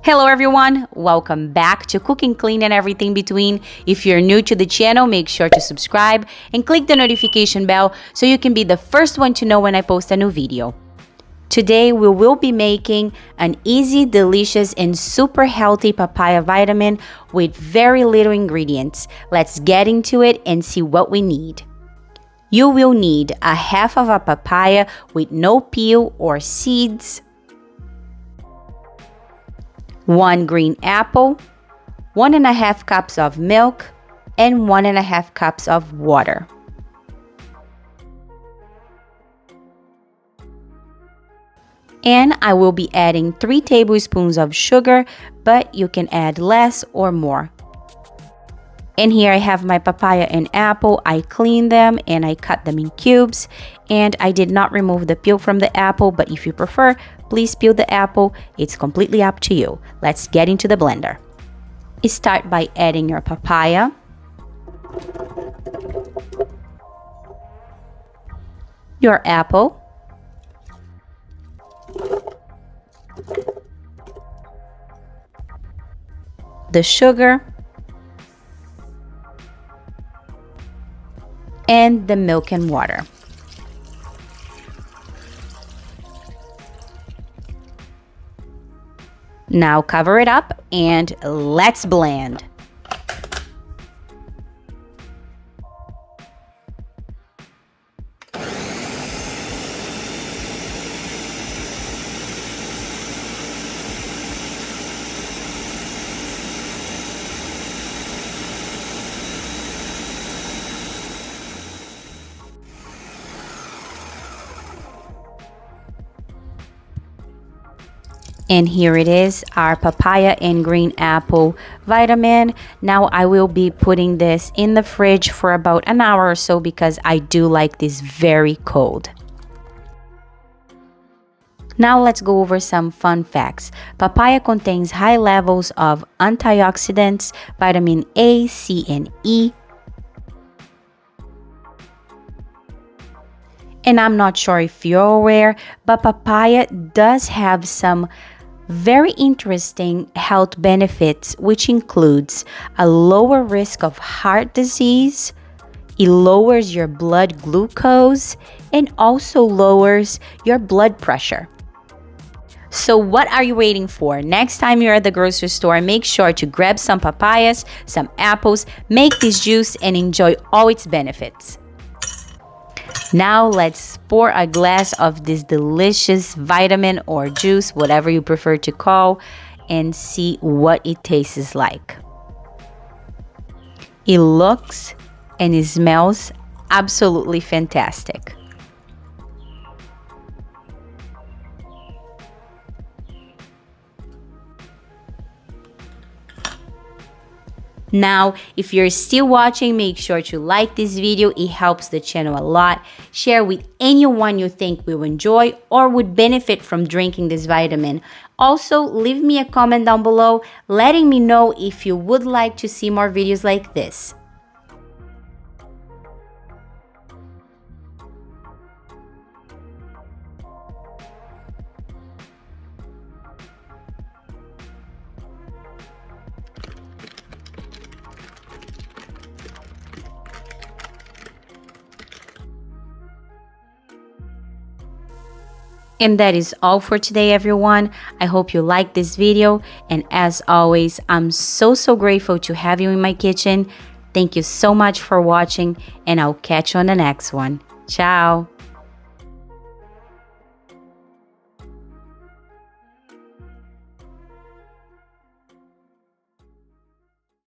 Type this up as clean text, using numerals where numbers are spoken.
Hello everyone, welcome back to Cooking Clean and Everything Between. If you're new to the channel, make sure to subscribe and click the notification bell so you can be the first one to know when I post a new video. Today we will be making an easy, delicious, and super healthy papaya vitamin with very little ingredients. Let's get into it and see what we need. You will need a half of a papaya with no peel or seeds, 1 green apple, 1.5 cups of milk, and 1.5 cups of water. And I will be adding 3 tablespoons of sugar, but you can add less or more. And here I have my papaya and apple. I cleaned them and I cut them in cubes. And I did not remove the peel from the apple, but if you prefer, please peel the apple. It's completely up to you. Let's get into the blender. Start by adding your papaya, your apple, the sugar, and the milk and water. Now cover it up and let's blend. And here it is, our papaya and green apple vitamin. Now I will be putting this in the fridge for about an hour or so because I do like this very cold. Now let's go over some fun facts. Papaya contains high levels of antioxidants, vitamin A, C, and E. And I'm not sure if you're aware, but papaya does have some very interesting health benefits, which includes a lower risk of heart disease, it lowers your blood glucose, and also lowers your blood pressure. So what are you waiting for? Next time you're at the grocery store, make sure to grab some papayas, some apples, make this juice, and enjoy all its benefits. Now let's pour a glass of this delicious vitamin or juice, whatever you prefer to call, and see what it tastes like. It looks and it smells absolutely fantastic. Now, if you're still watching, make sure to like this video. It helps the channel a lot. Share with anyone you think will enjoy or would benefit from drinking this vitamin. Also, leave me a comment down below letting me know if you would like to see more videos like this. And that is all for today, everyone. I hope you liked this video. And as always, I'm so grateful to have you in my kitchen. Thank you so much for watching, and I'll catch you on the next one. Ciao!